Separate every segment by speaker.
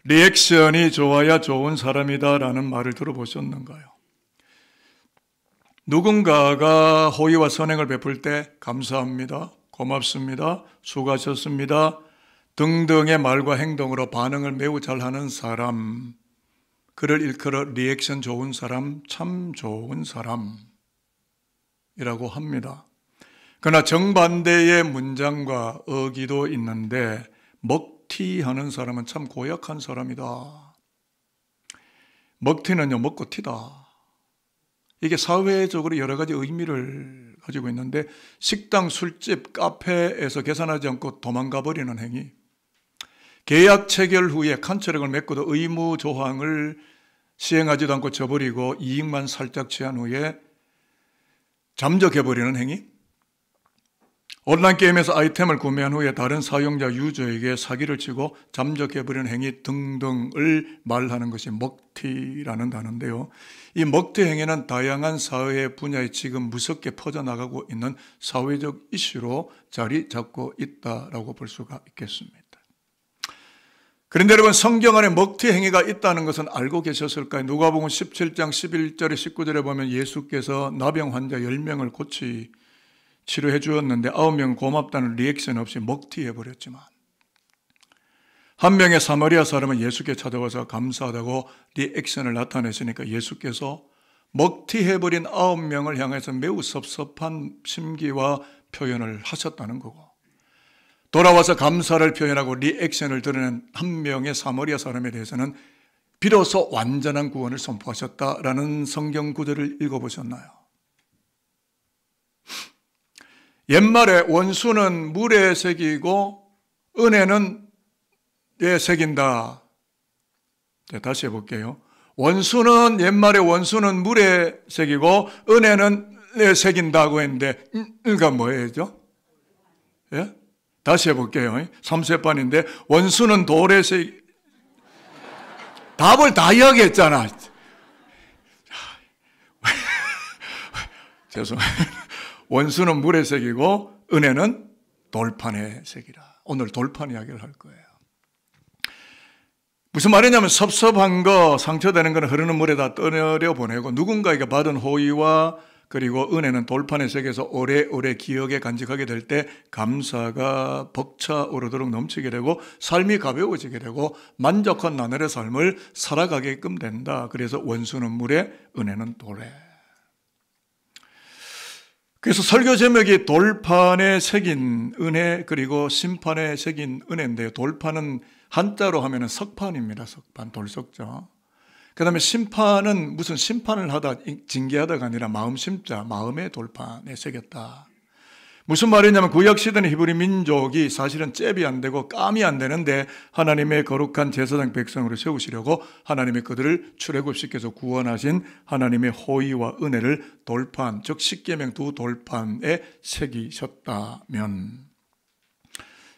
Speaker 1: 리액션이 좋아야 좋은 사람이다 라는 말을 들어보셨는가요? 누군가가 호의와 선행을 베풀 때 감사합니다, 고맙습니다, 수고하셨습니다 등등의 말과 행동으로 반응을 매우 잘하는 사람, 그를 일컬어 리액션 좋은 사람, 참 좋은 사람이라고 합니다. 그러나 정반대의 문장과 어기도 있는데 먹튀하는 사람은 참 고약한 사람이다. 먹튀는요, 먹고 튀다. 이게 사회적으로 여러 가지 의미를 가지고 있는데 식당, 술집, 카페에서 계산하지 않고 도망가 버리는 행위, 계약 체결 후에 컨트랙을 맺고도 의무 조항을 시행하지도 않고 저버리고 이익만 살짝 취한 후에 잠적해버리는 행위, 온라인 게임에서 아이템을 구매한 후에 다른 사용자 유저에게 사기를 치고 잠적해버리는 행위 등등을 말하는 것이 먹튀라는 단어인데요. 이 먹튀 행위는 다양한 사회 분야에 지금 무섭게 퍼져나가고 있는 사회적 이슈로 자리 잡고 있다라고 볼 수가 있겠습니다. 그런데 여러분, 성경 안에 먹튀 행위가 있다는 것은 알고 계셨을까요? 누가복음 17장 11절에 19절에 보면 예수께서 나병 환자 10명을 치료해 주었는데 9명은 고맙다는 리액션 없이 먹튀해버렸지만 한 명의 사마리아 사람은 예수께 찾아와서 감사하다고 리액션을 나타냈으니까 예수께서 먹튀해버린 9명을 향해서 매우 섭섭한 심기와 표현을 하셨다는 거고, 돌아와서 감사를 표현하고 리액션을 드러낸 한 명의 사마리아 사람에 대해서는 비로소 완전한 구원을 선포하셨다라는 성경 구절을 읽어보셨나요? 옛말에 원수는 물에 새기고 은혜는 에 새긴다. 다시 해볼게요. 옛말에 원수는 물에 새기고 은혜는 에 새긴다고 했는데 이가 뭐예요? 예? 다시 해볼게요. 3세판인데 원수는 돌에 답을 다 이야기했잖아. 죄송해요. 원수는 물에 새기고 은혜는 돌판에 새기라. 오늘 돌판 이야기를 할 거예요. 무슨 말이냐면 섭섭한 거, 상처되는 거는 흐르는 물에다 떠내려 보내고 누군가에게 받은 호의와 그리고 은혜는 돌판에 새겨서 오래오래 기억에 간직하게 될 때 감사가 벅차오르도록 넘치게 되고 삶이 가벼워지게 되고 만족한 나날의 삶을 살아가게끔 된다. 그래서 원수는 물에, 은혜는 돌에. 그래서 설교 제목이 돌판에 새긴 은혜 그리고 심판에 새긴 은혜인데요. 돌판은 한자로 하면 석판입니다. 석판, 돌석자. 그 다음에 심판은 무슨 심판을 하다, 징계하다가 아니라 마음 심자, 마음의 돌판에 새겼다. 무슨 말이냐면 구약시대는 히브리 민족이 사실은 잽이 안 되고 깜이 안 되는데 하나님의 거룩한 제사장 백성으로 세우시려고 하나님의 그들을 출애굽시켜서 구원하신 하나님의 호의와 은혜를 돌판, 즉 십계명 두 돌판에 새기셨다면,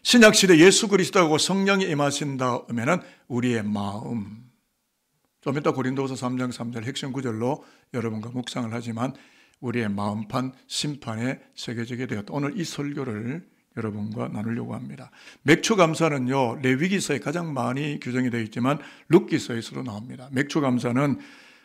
Speaker 1: 신약시대 예수 그리스도하고 성령이 임하신다 하면은 우리의 마음, 좀 이따 고린도후서 3장 3절 핵심 구절로 여러분과 묵상을 하지만 우리의 마음판 심판에 새겨지게 되었다. 오늘 이 설교를 여러분과 나누려고 합니다. 맥추감사는요, 레위기서에 가장 많이 규정이 되어 있지만 룻기서에서도 나옵니다. 맥추감사는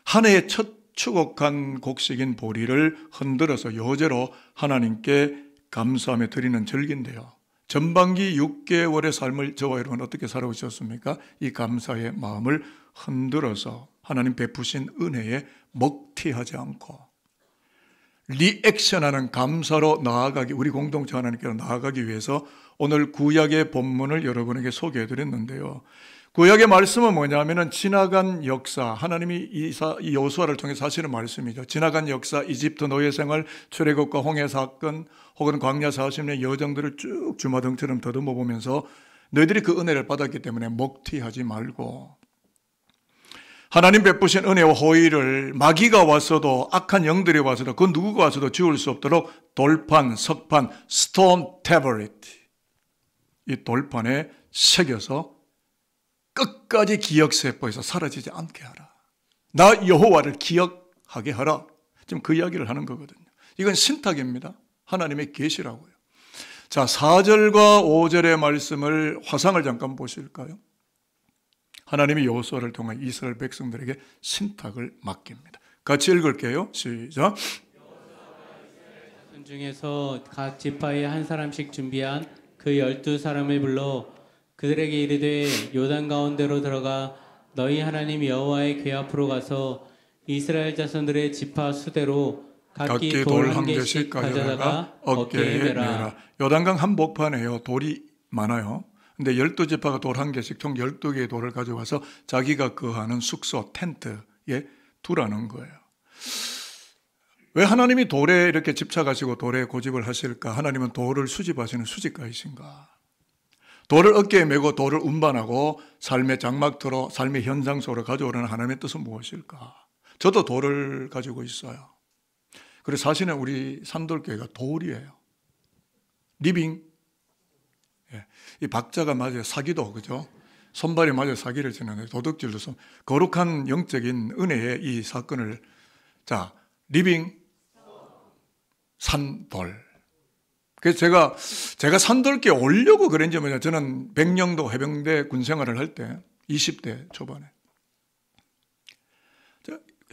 Speaker 1: 한 해의 첫 추곡한 곡식인 보리를 흔들어서 요제로 하나님께 감사하며 드리는 절기인데요. 전반기 6개월의 삶을 저와 여러분 어떻게 살아오셨습니까? 이 감사의 마음을 흔들어서 하나님 베푸신 은혜에 먹튀하지 않고 리액션하는 감사로 나아가기, 우리 공동체 하나님께로 나아가기 위해서 오늘 구약의 본문을 여러분에게 소개해 드렸는데요. 구약의 말씀은 뭐냐면은 지나간 역사, 하나님이 이 여호수아를 통해서 하시는 말씀이죠. 지나간 역사, 이집트 노예 생활, 출애굽과 홍해 사건, 혹은 광야 40년 여정들을 쭉 주마등처럼 더듬어 보면서 너희들이 그 은혜를 받았기 때문에 먹튀하지 말고 하나님 베푸신 은혜와 호의를 마귀가 와서도, 악한 영들이 와서도, 그 누구가 와서도 지울 수 없도록 돌판, 석판, stone tablet, 이 돌판에 새겨서 끝까지 기억세포에서 사라지지 않게 하라. 나 여호와를 기억하게 하라. 지금 그 이야기를 하는 거거든요. 이건 신탁입니다. 하나님의 계시라고요. 자, 4절과 5절의 말씀을 화상을 잠깐 보실까요? 하나님이 여호수아를 통해 이스라엘 백성들에게 신탁을 맡깁니다. 같이 읽을게요. 시작.
Speaker 2: 중에서 각 지파에 한 사람씩 준비한 그 12사람을 불러 그들에게 이르되 요단 가운데로 들어가 너희 하나님 여호와의 궤 앞으로 가서 이스라엘 자손들의 지파 수대로 각기 돌 한 개씩 가져다가 어깨에 매라.
Speaker 1: 요단강 한복판에요. 돌이 많아요. 근데 12지파가 돌 한 개씩 총 12개의 돌을 가져와서 자기가 거하는 숙소 텐트에 두라는 거예요. 왜 하나님이 돌에 이렇게 집착하시고 돌에 고집을 하실까? 하나님은 돌을 수집하시는 수집가이신가? 돌을 어깨에 메고 돌을 운반하고 삶의 장막터로 삶의 현장소로 가져오려는 하나님의 뜻은 무엇일까? 저도 돌을 가지고 있어요. 그래서 사실은 우리 산돌교회가 돌이에요. 리빙. 예. 이 박자가 맞아요. 사기도, 그죠? 손발이 맞아요. 사기를 치는데 도둑질도 거룩한 영적인 은혜의 이 사건을 자, 리빙 산돌. 그래서 제가 산돌교에 오려고 그런지 뭐냐. 저는 백령도 해병대 군생활을 할 때 20대 초반에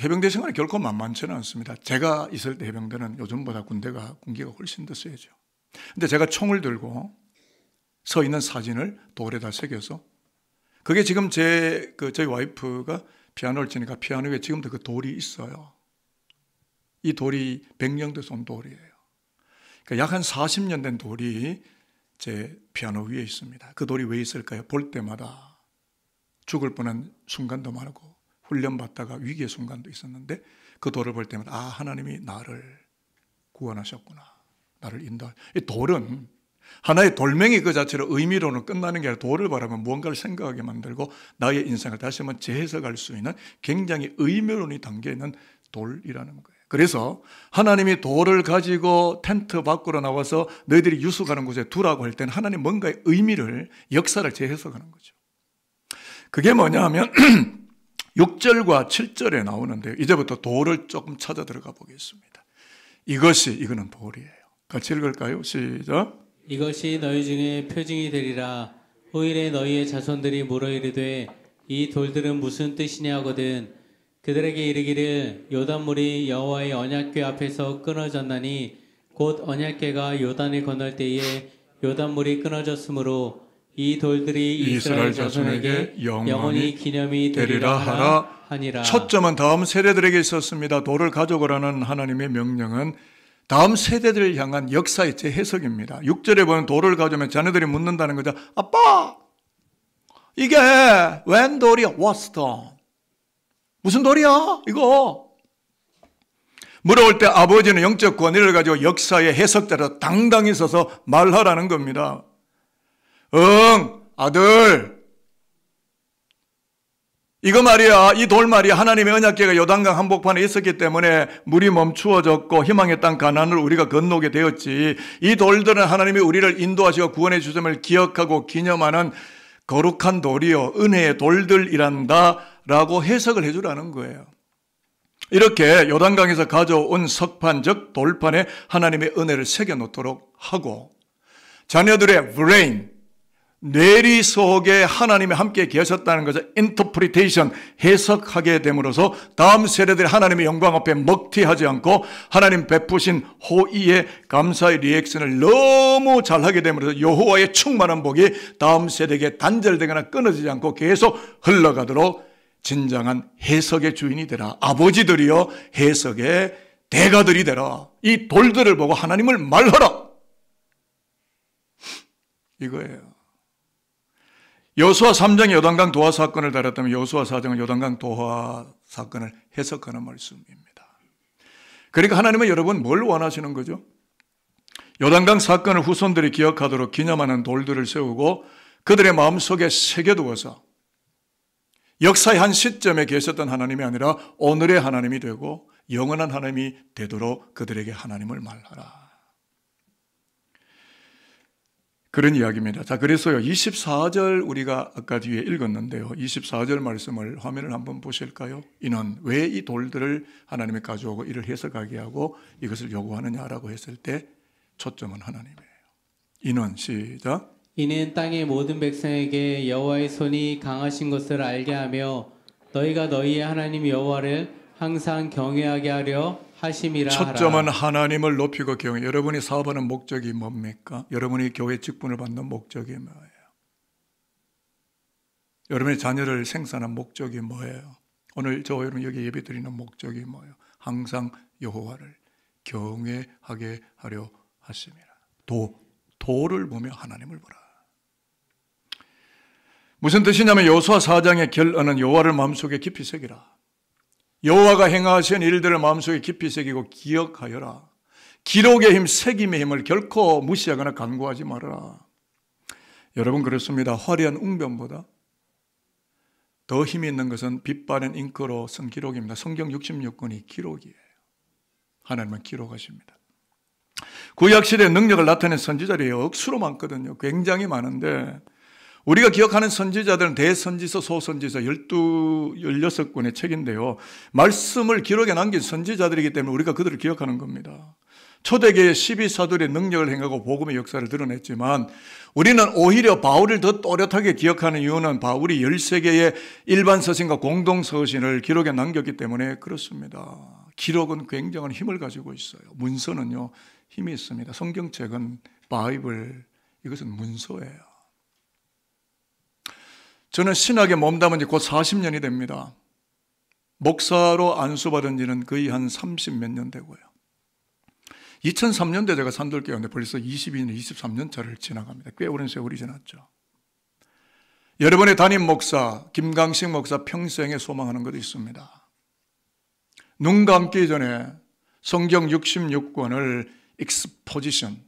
Speaker 1: 해병대 생활이 결코 만만치는 않습니다. 제가 있을 때 해병대는 요즘보다 군기가 훨씬 더 세죠. 근데 제가 총을 들고 서 있는 사진을 돌에다 새겨서 그게 지금 저희 와이프가 피아노를 치니까 피아노 위에 지금도 그 돌이 있어요. 이 돌이 백령도에서 온 돌이에요. 그러니까 약 한 40년 된 돌이 제 피아노 위에 있습니다. 그 돌이 왜 있을까요? 볼 때마다 죽을 뻔한 순간도 많고 훈련받다가 위기의 순간도 있었는데 그 돌을 볼 때마다 아, 하나님이 나를 구원하셨구나. 나를 인도하. 이 돌은 하나의 돌멩이 그 자체로 의미로는 끝나는 게 아니라 돌을 바라보면 무언가를 생각하게 만들고 나의 인생을 다시 한번 재해석할 수 있는 굉장히 의미론이 담겨있는 돌이라는 거예요. 그래서 하나님이 돌을 가지고 텐트 밖으로 나와서 너희들이 유숙하는 곳에 두라고 할 때는 하나님 뭔가의 의미를 역사를 재해석하는 거죠. 그게 뭐냐 하면 6절과 7절에 나오는데요. 이제부터 돌을 조금 찾아 들어가 보겠습니다. 이거는 돌이에요. 같이 읽을까요? 시작.
Speaker 2: 이것이 너희 중에 표징이 되리라. 후일에 너희의 자손들이 물어 이르되 이 돌들은 무슨 뜻이냐 하거든 그들에게 이르기를 요단물이 여호와의 언약궤 앞에서 끊어졌나니 곧 언약궤가 요단을 건널 때에 요단물이 끊어졌으므로 이 돌들이 이스라엘 자손에게 영원히 기념이 되리라 하라 하니라.
Speaker 1: 초점은 다음 세대들에게 있었습니다. 돌을 가져오라는 하나님의 명령은 다음 세대들을 향한 역사의 재해석입니다. 6절에 보면 돌을 가져오면 자녀들이 묻는다는 거죠. 아빠, 이게 웬 돌이야? What stone? 무슨 돌이야? 이거. 물어볼 때 아버지는 영적 권위를 가지고 역사의 해석자로 당당히 서서 말하라는 겁니다. 응, 아들. 이거 말이야, 이 돌 말이야. 하나님의 언약궤가 요단강 한복판에 있었기 때문에 물이 멈추어졌고 희망의 땅 가나안을 우리가 건너게 되었지. 이 돌들은 하나님이 우리를 인도하시고 구원해 주심을 기억하고 기념하는 거룩한 돌이요, 은혜의 돌들이란다 라고 해석을 해주라는 거예요. 이렇게 요단강에서 가져온 석판, 즉 돌판에 하나님의 은혜를 새겨놓도록 하고 자녀들의 brain, 뇌리 속에 하나님이 함께 계셨다는 것을 interpretation, 해석하게 됨으로써 다음 세대들이 하나님의 영광 앞에 먹튀하지 않고 하나님 베푸신 호의의 감사의 리액션을 너무 잘하게 됨으로써 여호와의 충만한 복이 다음 세대에게 단절되거나 끊어지지 않고 계속 흘러가도록 진정한 해석의 주인이 되라. 아버지들이여 해석의 대가들이 되라. 이 돌들을 보고 하나님을 말하라. 이거예요. 여호수아 3장이 요단강 도하 사건을 다뤘다면 여호수아 4장은 요단강 도하 사건을 해석하는 말씀입니다. 그러니까 하나님은 여러분 뭘 원하시는 거죠? 요단강 사건을 후손들이 기억하도록 기념하는 돌들을 세우고 그들의 마음속에 새겨두어서 역사의 한 시점에 계셨던 하나님이 아니라 오늘의 하나님이 되고 영원한 하나님이 되도록 그들에게 하나님을 말하라. 그런 이야기입니다. 자, 그래서요, 24절 우리가 아까 뒤에 읽었는데요. 24절 말씀을 화면을 한번 보실까요? 이는 왜 이 돌들을 하나님이 가져오고 이를 해석하게 하고 이것을 요구하느냐라고 했을 때 초점은 하나님이에요. 이는 시작.
Speaker 2: 이는 땅의 모든 백성에게 여호와의 손이 강하신 것을 알게 하며 너희가 너희의 하나님 여호와를 항상 경외하게 하려 하심이라 하라.
Speaker 1: 초점은 하나님을 높이고 경외. 여러분이 사업하는 목적이 뭡니까? 여러분이 교회 직분을 받는 목적이 뭐예요? 여러분의 자녀를 생산한 목적이 뭐예요? 오늘 저와 여러분 여기 예배드리는 목적이 뭐예요? 항상 여호와를 경외하게 하려 하심이라. 도를 보며 하나님을 보라. 무슨 뜻이냐면 여호수아 4장의 결론은 여호와를 마음속에 깊이 새기라. 여호와가 행하신 일들을 마음속에 깊이 새기고 기억하여라. 기록의 힘, 새김의 힘을 결코 무시하거나 간구하지 말아라. 여러분 그렇습니다. 화려한 웅변보다 더 힘이 있는 것은 빛 바랜 잉크로 쓴 기록입니다. 성경 66권이 기록이에요. 하나님은 기록하십니다. 구약시대의 능력을 나타낸 선지자들이 억수로 많거든요. 굉장히 많은데 우리가 기억하는 선지자들은 대선지서, 소선지서 16권의 책인데요. 말씀을 기록에 남긴 선지자들이기 때문에 우리가 그들을 기억하는 겁니다. 초대교회의 12사도의 능력을 행하고 복음의 역사를 드러냈지만 우리는 오히려 바울을 더 또렷하게 기억하는 이유는 바울이 13개의 일반 서신과 공동 서신을 기록에 남겼기 때문에 그렇습니다. 기록은 굉장한 힘을 가지고 있어요. 문서는요 힘이 있습니다. 성경책은 바이블, 이것은 문서예요. 저는 신학에 몸담은 지 곧 40년이 됩니다. 목사로 안수받은 지는 거의 한 30몇 년 되고요. 2003년도에 제가 산돌교회인데 벌써 22년, 23년 차를 지나갑니다. 꽤 오랜 세월이 지났죠. 여러분의 담임 목사, 김강식 목사 평생에 소망하는 것도 있습니다. 눈 감기 전에 성경 66권을 exposition,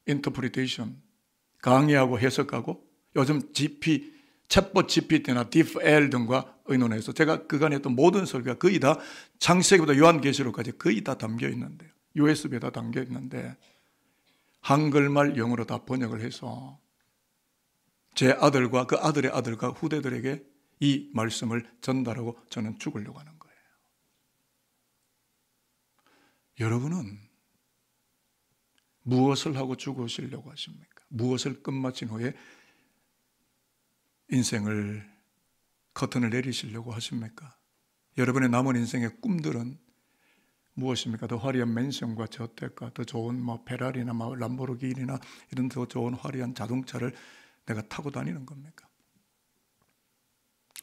Speaker 1: interpretation, 강의하고 해석하고 요즘 챗봇 GPT나 DeepL 등과 의논해서 제가 그간에 했던 모든 설교가 거의 다 창세기부터 요한계시록까지 거의 다 담겨 있는데요. USB에 다 담겨 있는데 한글말 영어로 다 번역을 해서 제 아들과 그 아들의 아들과 후대들에게 이 말씀을 전달하고 저는 죽으려고 하는 거예요. 여러분은 무엇을 하고 죽으시려고 하십니까? 무엇을 끝마친 후에 인생을 커튼을 내리시려고 하십니까? 여러분의 남은 인생의 꿈들은 무엇입니까? 더 화려한 맨션과 저택과 더 좋은 페라리나 람보르기니나 이런 더 좋은 화려한 자동차를 내가 타고 다니는 겁니까?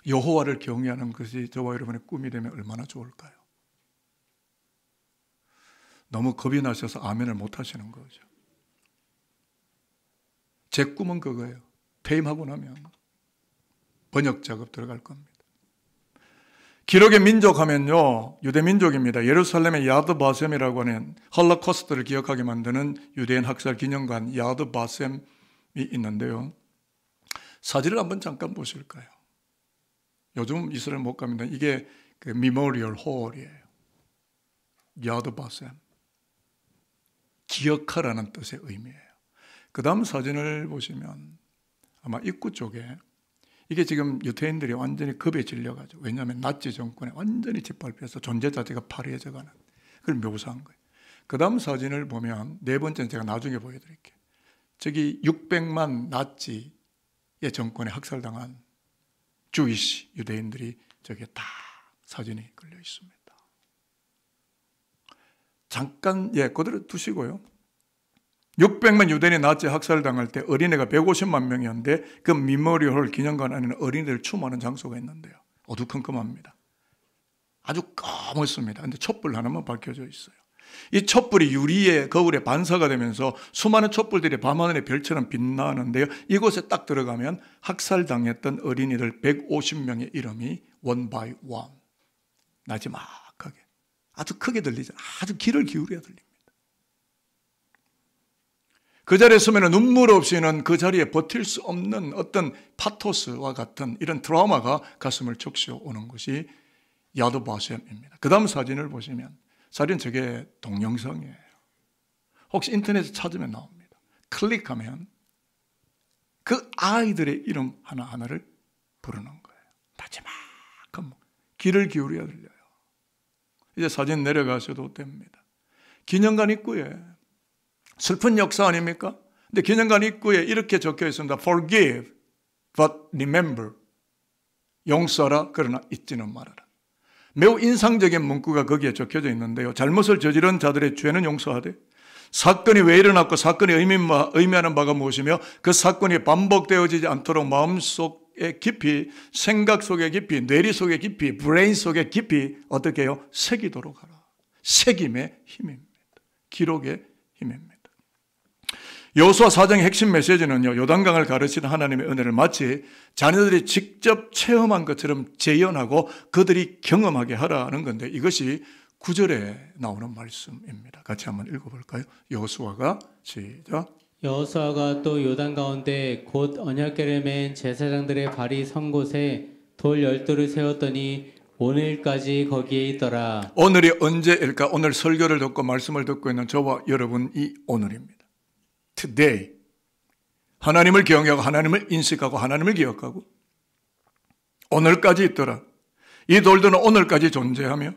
Speaker 1: 여호와를 경외하는 것이 저와 여러분의 꿈이 되면 얼마나 좋을까요? 너무 겁이 나셔서 아멘을 못 하시는 거죠. 제 꿈은 그거예요. 퇴임하고 나면 번역 작업 들어갈 겁니다. 기록의 민족 하면요, 유대 민족입니다. 예루살렘의 야드 바셈이라고 하는 홀로코스트를 기억하게 만드는 유대인 학살 기념관 야드 바셈이 있는데요. 사진을 한번 잠깐 보실까요? 요즘 이스라엘 못 갑니다. 이게 그 미모리얼 홀이에요. 야드 바셈. 기억하라는 뜻의 의미예요. 그 다음 사진을 보시면 아마 입구 쪽에 이게 지금 유태인들이 완전히 겁에 질려가지고, 왜냐하면 나치 정권에 완전히 짓밟혀서 존재 자체가 파괴해져가는 그걸 묘사한 거예요. 그 다음 사진을 보면 네 번째는 제가 나중에 보여드릴게요. 저기 600만 나치의 정권에 학살당한 주이시 유대인들이 저게 다 사진이 걸려 있습니다. 잠깐 그대로 두시고요. 600만 유대인이 나치 학살당할 때 어린애가 150만 명이었는데 그 미모리홀 기념관 안에는 어린이들 추모하는 장소가 있는데요. 어두컴컴합니다. 아주 까맣습니다. 근데 촛불 하나만 밝혀져 있어요. 이 촛불이 유리의 거울에 반사가 되면서 수많은 촛불들이 밤하늘의 별처럼 빛나는데요. 이곳에 딱 들어가면 학살당했던 어린이들 150명의 이름이 one by one 나지막하게 아주 크게 들리죠. 아주 귀를 기울여야 들립니다. 그 자리에 서면 눈물 없이는 그 자리에 버틸 수 없는 어떤 파토스와 같은 이런 트라우마가 가슴을 적셔오는 것이 야드 바셈입니다. 그 다음 사진을 보시면 사진 저게 동영상이에요. 혹시 인터넷에 찾으면 나옵니다. 클릭하면 그 아이들의 이름 하나하나를 부르는 거예요. 마지막한 귀를 기울여야 들려요. 이제 사진 내려가셔도 됩니다. 기념관 입구에 슬픈 역사 아닙니까? 근데 기념관 입구에 이렇게 적혀 있습니다. Forgive, but remember. 용서하라, 그러나 잊지는 말아라. 매우 인상적인 문구가 거기에 적혀져 있는데요. 잘못을 저지른 자들의 죄는 용서하되 사건이 왜 일어났고 사건이 의미하는 바가 무엇이며 그 사건이 반복되어지지 않도록 마음속에 깊이, 생각 속에 깊이, 뇌리 속에 깊이, 브레인 속에 깊이 어떻게 해요? 새기도록 하라. 새김의 힘입니다. 기록의 힘입니다. 여호수아 4장의 핵심 메시지는요, 요단강을 가르치는 하나님의 은혜를 마치 자녀들이 직접 체험한 것처럼 재현하고 그들이 경험하게 하라는 건데, 이것이 9절에 나오는 말씀입니다. 같이 한번 읽어볼까요? 여호수아가 시작.
Speaker 2: 여호수아가 또 요단 가운데 곧 언약궤를 맨 제사장들의 발이 선 곳에 돌 12돌을 세웠더니 오늘까지 거기에 있더라.
Speaker 1: 오늘이 언제일까? 오늘 설교를 듣고 말씀을 듣고 있는 저와 여러분이 오늘입니다. Today. 하나님을 경외하고 하나님을 인식하고 하나님을 기억하고 오늘까지 있더라. 이 돌들은 오늘까지 존재하며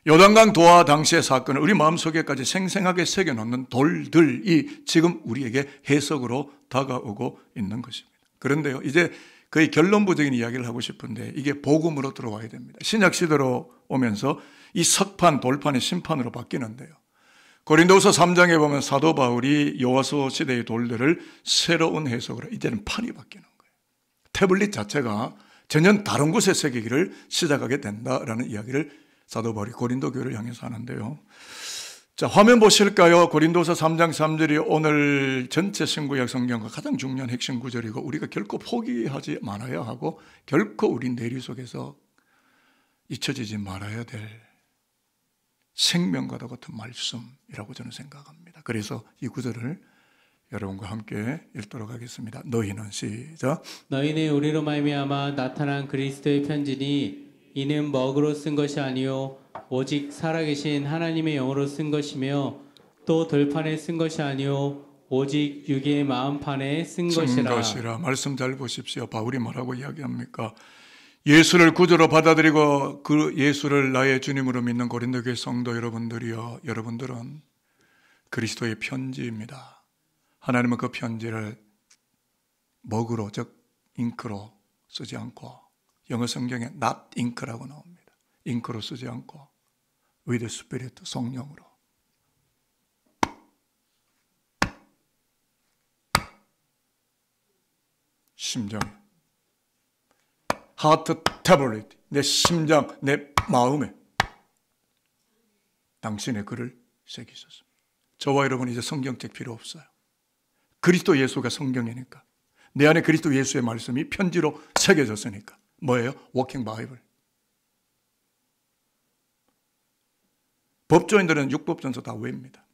Speaker 1: 요단강 도하 당시의 사건을 우리 마음속에까지 생생하게 새겨놓는 돌들이 지금 우리에게 해석으로 다가오고 있는 것입니다. 그런데요, 이제 거의 결론부적인 이야기를 하고 싶은데 이게 복음으로 들어와야 됩니다. 신약시대로 오면서 이 석판, 돌판이 심판으로 바뀌는데요. 고린도후서 3장에 보면 사도 바울이 여호수아 시대의 돌들을 새로운 해석으로 이제는 판이 바뀌는 거예요. 태블릿 자체가 전혀 다른 곳에 새기기를 시작하게 된다라는 이야기를 사도 바울이 고린도 교회를 향해서 하는데요. 자, 화면 보실까요? 고린도서 3장 3절이 오늘 전체 신구약 성경과 가장 중요한 핵심 구절이고 우리가 결코 포기하지 말아야 하고 결코 우리 내리 속에서 잊혀지지 말아야 될 생명과도 같은 말씀이라고 저는 생각합니다. 그래서 이 구절을 여러분과 함께 읽도록 하겠습니다. 너희는 시작.
Speaker 2: 너희는 우리로 말미암아 나타난 그리스도의 편지니 이는 먹으로 쓴 것이 아니요 오직 살아계신 하나님의 영으로 쓴 것이며 또 돌판에 쓴 것이 아니요 오직 육의 마음판에 쓴 것이라.
Speaker 1: 말씀 잘 보십시오. 바울이 뭐라고 이야기합니까? 예수를 구주로 받아들이고 그 예수를 나의 주님으로 믿는 고린도 교회 성도 여러분들이요, 여러분들은 그리스도의 편지입니다. 하나님은 그 편지를 먹으로, 즉 잉크로 쓰지 않고, 영어 성경에 not ink라고 나옵니다. 잉크로 쓰지 않고 with the Spirit, 성령으로 심정에 heart tablet, 내 심장, 내 마음에 당신의 글을 새기셨습니다. 저와 여러분 이제 성경책 필요 없어요. 그리스도 예수가 성경이니까, 내 안에 그리스도 예수의 말씀이 편지로 새겨졌으니까. 뭐예요? 워킹 바이블. 법조인들은 율법전서 다 외웁니다.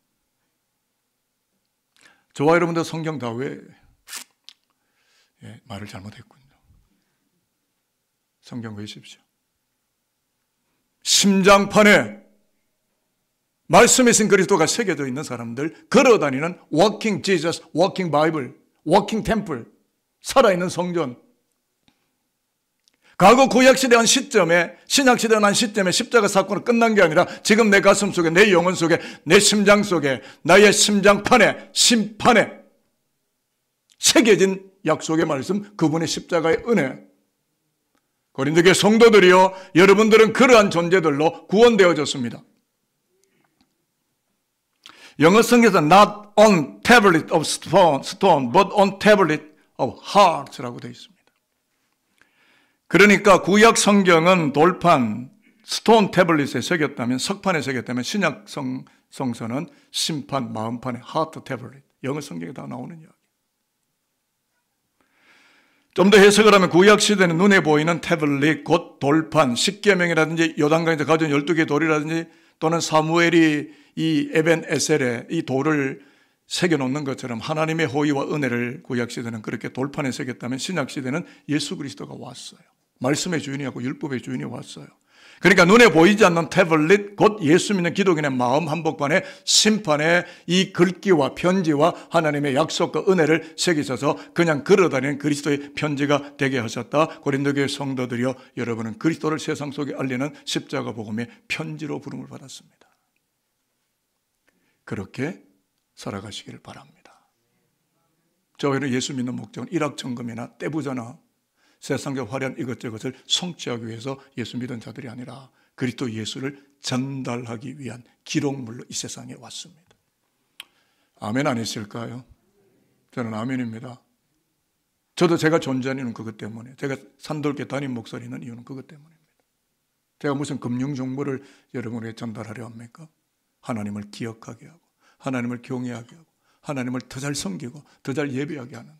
Speaker 1: 저와 여러분들 성경 다 외. 말을 잘못했군요. 성경 외우십시오. 심장판에 말씀이신 그리스도가 새겨져 있는 사람들, 걸어다니는 워킹 지저스, 워킹 바이블, 워킹 템플, 살아있는 성전. 과거 구약시대 한 시점에, 신약시대 한 시점에 십자가 사건은 끝난 게 아니라 지금 내 가슴 속에, 내 영혼 속에, 내 심장 속에, 나의 심장판에, 심판에 새겨진 약속의 말씀, 그분의 십자가의 은혜. 고린도교회 성도들이요, 여러분들은 그러한 존재들로 구원되어졌습니다. 영어 성경에서 not on tablet of stone, but on tablet of heart라고 되어 있습니다. 그러니까 구약 성경은 돌판, 스톤 태블릿에 새겼다면, 석판에 새겼다면 신약 성서는 심판, 마음판에 하트 태블릿, 영어 성경에 다 나오는 이야기. 좀 더 해석을 하면 구약 시대는 눈에 보이는 태블릿, 곧 돌판, 십계명이라든지 요단강에서 가져온 12개의 돌이라든지 또는 사무엘이 이 에벤 에셀에 이 돌을 새겨놓는 것처럼 하나님의 호의와 은혜를 구약 시대는 그렇게 돌판에 새겼다면 신약 시대는 예수 그리스도가 왔어요. 말씀의 주인이하고 율법의 주인이 왔어요. 그러니까 눈에 보이지 않는 태블릿, 곧 예수 믿는 기독인의 마음 한복판에 심판에 이 글귀와 편지와 하나님의 약속과 은혜를 새기셔서 그냥 걸어다니는 그리스도의 편지가 되게 하셨다. 고린도교회 성도들이여, 여러분은 그리스도를 세상 속에 알리는 십자가 복음의 편지로 부름을 받았습니다. 그렇게 살아가시기를 바랍니다. 교회는 예수 믿는 목적은 일확천금이나 떼부자나 세상의 화려한 이것저것을 성취하기 위해서 예수 믿은 자들이 아니라 그리스도 예수를 전달하기 위한 기록물로 이 세상에 왔습니다. 아멘 아니실까요? 저는 아멘입니다. 저도 제가 존재하는 이유는 그것 때문에, 제가 산돌교회 담임 목사를 있는 이유는 그것 때문입니다. 제가 무슨 금융 정보를 여러분에게 전달하려 합니까? 하나님을 기억하게 하고 하나님을 경외하게 하고 하나님을 더 잘 섬기고 더 잘 예배하게 하는,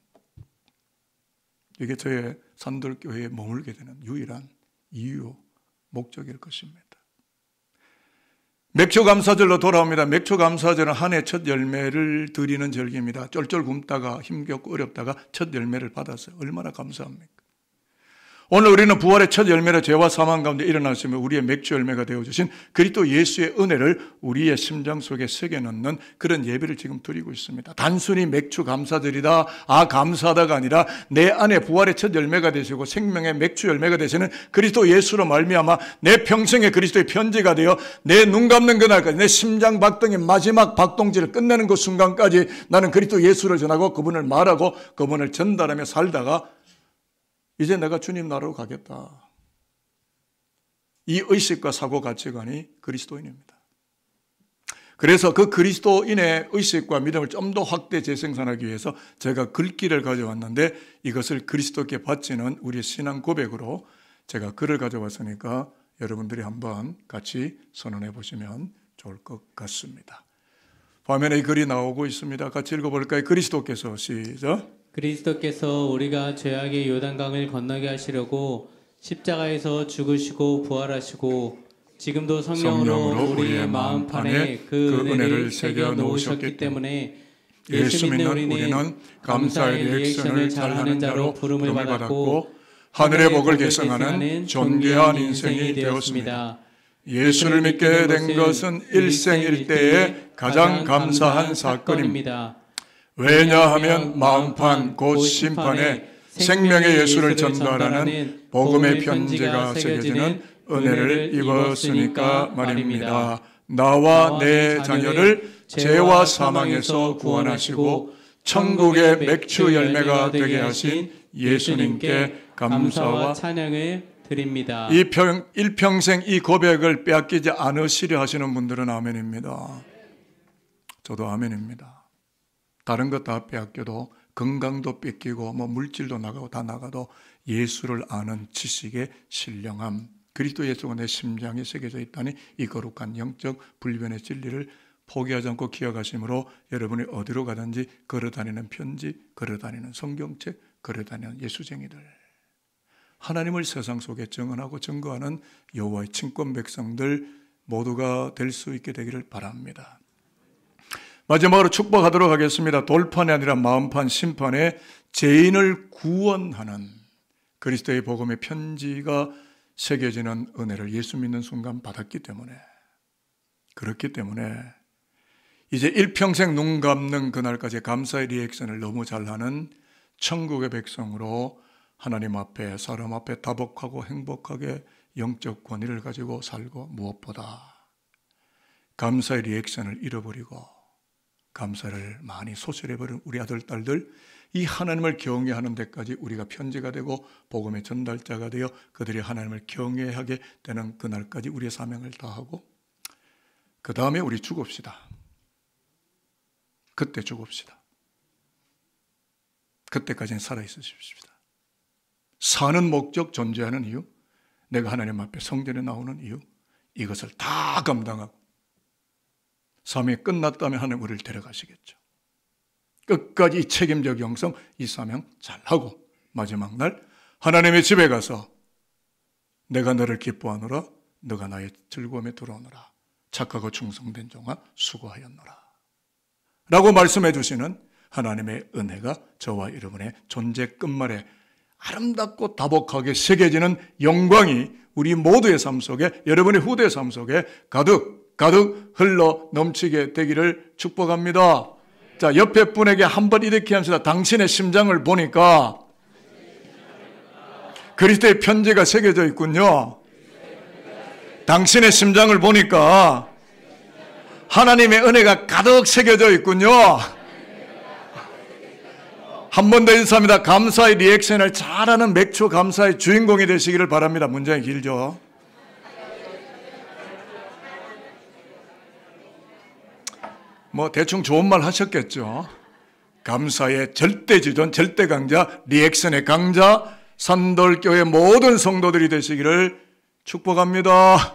Speaker 1: 이게 저의 산돌교회에 머물게 되는 유일한 이유, 목적일 것입니다. 맥초감사절로 돌아옵니다. 맥초감사절은 한 해 첫 열매를 드리는 절기입니다. 쫄쫄 굶다가 힘겹고 어렵다가 첫 열매를 받았어요. 얼마나 감사합니까? 오늘 우리는 부활의 첫 열매로 죄와 사망 가운데 일어났으며 우리의 맥주 열매가 되어주신 그리스도 예수의 은혜를 우리의 심장 속에 새겨넣는 그런 예배를 지금 드리고 있습니다. 단순히 맥주 감사드리다, 감사하다가 아니라 내 안에 부활의 첫 열매가 되시고 생명의 맥주 열매가 되시는 그리스도 예수로 말미암아 내 평생에 그리스도의 편지가 되어 내 눈 감는 그날까지, 내 심장 박동의 마지막 박동질을 끝내는 그 순간까지 나는 그리스도 예수를 전하고 그분을 말하고 그분을 전달하며 살다가 이제 내가 주님 나라로 가겠다. 이 의식과 사고 가치관이 그리스도인입니다. 그래서 그 그리스도인의 의식과 믿음을 좀 더 확대 재생산하기 위해서 제가 글귀를 가져왔는데, 이것을 그리스도께 바치는 우리의 신앙 고백으로 제가 글을 가져왔으니까 여러분들이 한번 같이 선언해 보시면 좋을 것 같습니다. 화면에 이 글이 나오고 있습니다. 같이 읽어볼까요? 그리스도께서, 시작.
Speaker 2: 그리스도께서 우리가 죄악의 요단강을 건너게 하시려고 십자가에서 죽으시고 부활하시고 지금도 성령으로 우리의 마음판에 그 은혜를 새겨 놓으셨기 때문에 예수 믿는 우리는 감사의 리액션을 잘하는 자로 부름을 받았고 하늘의 복을 계승하는 존귀한 인생이 되었습니다.
Speaker 1: 예수를 믿게 된 것은 일생일대의 가장 감사한 사건입니다. 왜냐하면 마음판 곧 심판에 생명의 예수를 전달하는 복음의 편지가 새겨지는 은혜를 입었으니까 말입니다. 나와 내 자녀를 죄와 사망에서 구원하시고 천국의 맥주 열매가 되게 하신 예수님께 감사와
Speaker 2: 찬양을 드립니다.
Speaker 1: 일평생 이 고백을 빼앗기지 않으시려 하시는 분들은 아멘입니다. 저도 아멘입니다. 다른 것 다 빼앗겨도, 건강도 뺏기고 물질도 나가고 다 나가도 예수를 아는 지식의 신령함, 그리스도 예수가 내 심장에 새겨져 있다니 이 거룩한 영적 불변의 진리를 포기하지 않고 기억하심으로 여러분이 어디로 가든지 걸어다니는 편지, 걸어다니는 성경책, 걸어다니는 예수쟁이들, 하나님을 세상 속에 증언하고 증거하는 여호와의 친권 백성들 모두가 될 수 있게 되기를 바랍니다. 마지막으로 축복하도록 하겠습니다. 돌판이 아니라 마음판, 심판에 죄인을 구원하는 그리스도의 복음의 편지가 새겨지는 은혜를 예수 믿는 순간 받았기 때문에, 그렇기 때문에 이제 일평생 눈 감는 그날까지 감사의 리액션을 너무 잘하는 천국의 백성으로 하나님 앞에, 사람 앞에 다복하고 행복하게 영적 권위를 가지고 살고, 무엇보다 감사의 리액션을 잃어버리고 감사를 많이 소실해버린 우리 아들, 딸들, 이 하나님을 경외하는 데까지 우리가 편지가 되고 복음의 전달자가 되어 그들이 하나님을 경외하게 되는 그날까지 우리의 사명을 다하고, 그 다음에 우리 죽읍시다. 그때 죽읍시다. 그때까지는 살아있으십시다. 사는 목적, 존재하는 이유, 내가 하나님 앞에 성전에 나오는 이유, 이것을 다 감당하고 사명이 끝났다면 하나님 우리를 데려가시겠죠. 끝까지 이 책임적 영성, 이 사명 잘하고 마지막 날 하나님의 집에 가서 내가 너를 기뻐하노라, 너가 나의 즐거움에 들어오노라, 착하고 충성된 종아 수고하였노라 라고 말씀해 주시는 하나님의 은혜가 저와 여러분의 존재 끝말에 아름답고 다복하게 새겨지는 영광이 우리 모두의 삶 속에, 여러분의 후대의 삶 속에 가득 흘러 넘치게 되기를 축복합니다. 자, 옆에 분에게 한번 이렇게 합시다. 당신의 심장을 보니까 그리스도의 편지가 새겨져 있군요. 당신의 심장을 보니까 하나님의 은혜가 가득 새겨져 있군요. 한 번 더 인사합니다. 감사의 리액션을 잘하는 맥주 감사의 주인공이 되시기를 바랍니다. 문장이 길죠. 뭐 대충 좋은 말 하셨겠죠. 감사의 절대지존, 절대강자, 리액션의 강자, 산돌교회 모든 성도들이 되시기를 축복합니다.